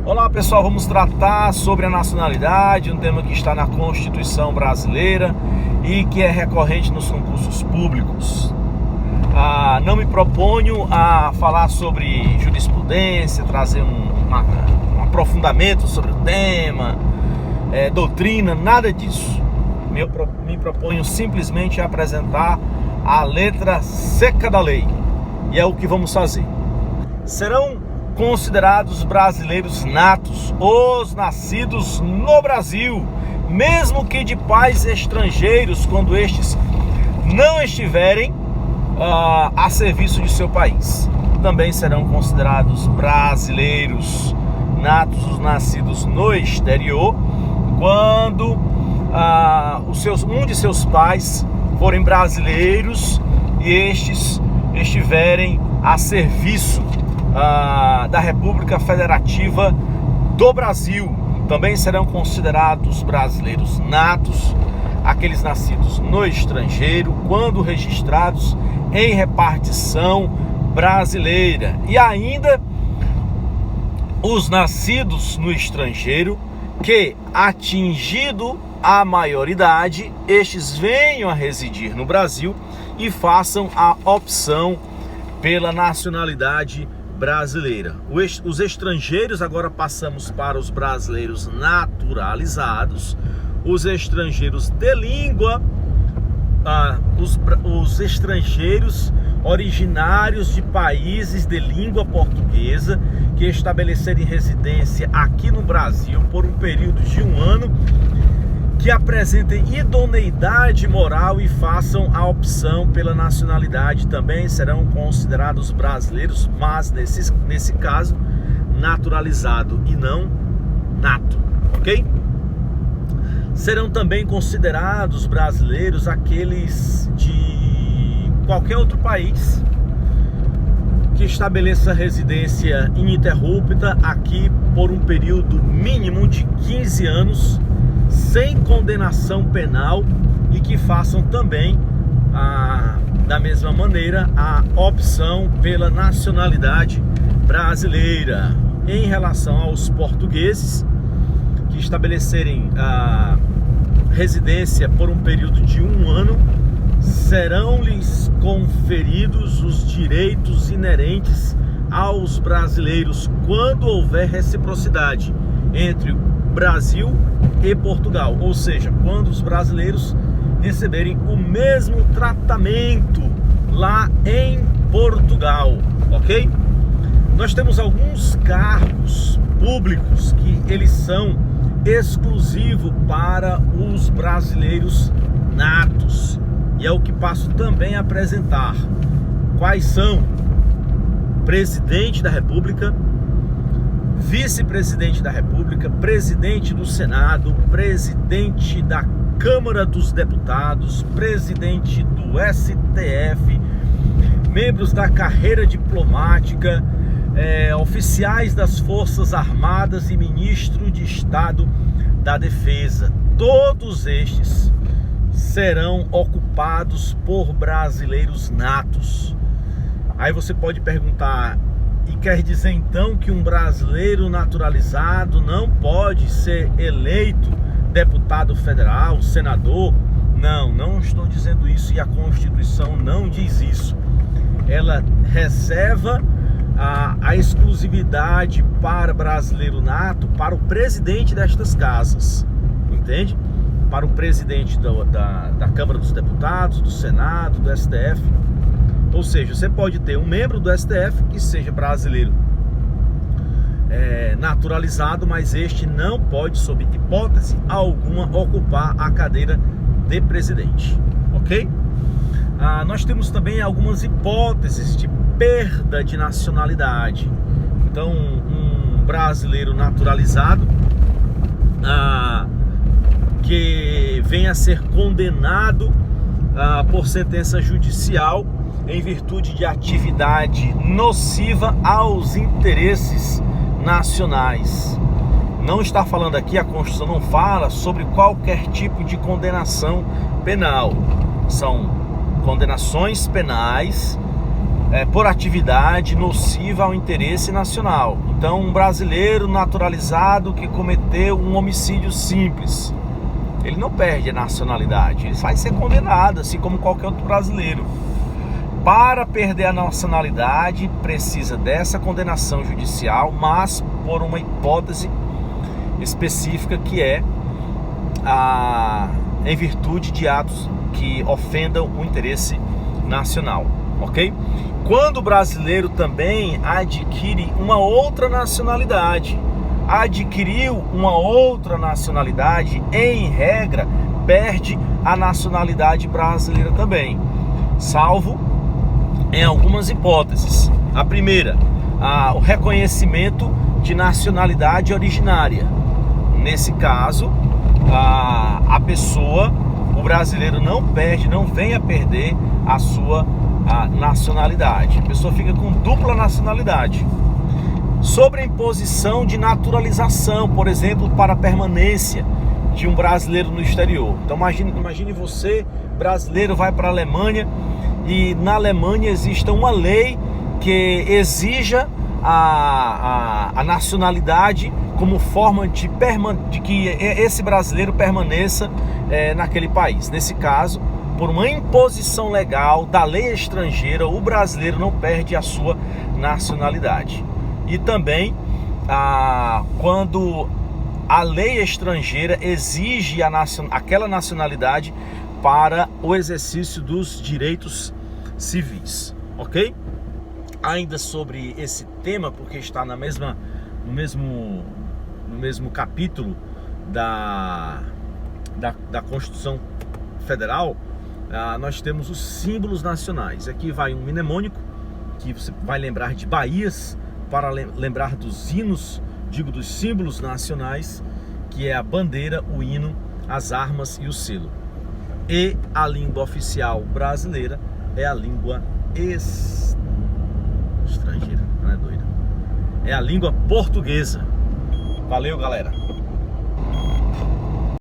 Olá pessoal, vamos tratar sobre a nacionalidade, um tema que está na Constituição brasileira e que é recorrente nos concursos públicos. Não me proponho a falar sobre jurisprudência, trazer um aprofundamento sobre o tema, doutrina, nada disso. Me proponho simplesmente a apresentar a letra seca da lei, e é o que vamos fazer. Serão considerados brasileiros natos os nascidos no Brasil, mesmo que de pais estrangeiros, quando estes não estiverem a serviço de seu país. Também serão considerados brasileiros natos os nascidos no exterior, quando um de seus pais forem brasileiros e estes estiverem a serviço da República Federativa do Brasil. Também serão considerados brasileiros natos aqueles nascidos no estrangeiro, quando registrados em repartição brasileira, e ainda os nascidos no estrangeiro que, atingido a maioridade, estes venham a residir no Brasil e façam a opção pela nacionalidade brasileira. Os estrangeiros, agora passamos para os brasileiros naturalizados, os estrangeiros de língua, os estrangeiros originários de países de língua portuguesa que estabelecerem residência aqui no Brasil por um período de 1 ano, que apresentem idoneidade moral e façam a opção pela nacionalidade, também serão considerados brasileiros, mas nesse caso naturalizado e não nato, ok? Serão também considerados brasileiros aqueles de qualquer outro país que estabeleça residência ininterrupta aqui por um período mínimo de 15 anos, sem condenação penal, e que façam também, da mesma maneira, a opção pela nacionalidade brasileira. Em relação aos portugueses que estabelecerem a residência por um período de 1 ano, serão-lhes conferidos os direitos inerentes aos brasileiros quando houver reciprocidade entre Brasil e Portugal, ou seja, quando os brasileiros receberem o mesmo tratamento lá em Portugal, ok? Nós temos alguns cargos públicos que eles são exclusivos para os brasileiros natos, e é o que passo também a apresentar. Quais são? Presidente da República, vice-presidente da República, presidente do Senado, presidente da Câmara dos Deputados, presidente do STF, membros da carreira diplomática, oficiais das Forças Armadas e ministro de Estado da Defesa. Todos estes serão ocupados por brasileiros natos. Aí você pode perguntar: e quer dizer então que um brasileiro naturalizado não pode ser eleito deputado federal, senador? Não estou dizendo isso, e a Constituição não diz isso. Ela reserva a exclusividade para brasileiro nato para o presidente destas casas, entende? Para o presidente da Câmara dos Deputados, do Senado, do STF. Ou seja, você pode ter um membro do STF que seja brasileiro naturalizado, mas este não pode, sob hipótese alguma, ocupar a cadeira de presidente, ok? Nós temos também algumas hipóteses de perda de nacionalidade. Então, um brasileiro naturalizado que venha a ser condenado por sentença judicial em virtude de atividade nociva aos interesses nacionais. Não está falando aqui, a Constituição não fala sobre qualquer tipo de condenação penal. São condenações penais por atividade nociva ao interesse nacional. Então, um brasileiro naturalizado que cometeu um homicídio simples, ele não perde a nacionalidade, ele vai ser condenado, assim como qualquer outro brasileiro. Para perder a nacionalidade, precisa dessa condenação judicial, mas por uma hipótese específica, que é em virtude de atos que ofendam o interesse nacional, ok? Quando o brasileiro também adquire uma outra nacionalidade, adquiriu uma outra nacionalidade, em regra, perde a nacionalidade brasileira também, salvo em algumas hipóteses. A primeira, o reconhecimento de nacionalidade originária. Nesse caso, a pessoa, o brasileiro não perde, não vem a perder a sua nacionalidade. A pessoa fica com dupla nacionalidade. Sobre a imposição de naturalização, por exemplo, para a permanência de um brasileiro no exterior. Então imagine você, brasileiro, vai para a Alemanha, e na Alemanha existe uma lei que exija a nacionalidade como forma de que esse brasileiro permaneça naquele país. Nesse caso, por uma imposição legal da lei estrangeira, o brasileiro não perde a sua nacionalidade. E também quando a lei estrangeira exige aquela nacionalidade para o exercício dos direitos civis, ok? Ainda sobre esse tema, porque está no mesmo capítulo da Constituição Federal, nós temos os símbolos nacionais. Aqui vai um mnemônico que você vai lembrar de baías, para lembrar dos hinos, dos símbolos nacionais, que é a bandeira, o hino, as armas e o selo. E a língua oficial brasileira é a língua estrangeira, não é doida? É a língua portuguesa. Valeu, galera!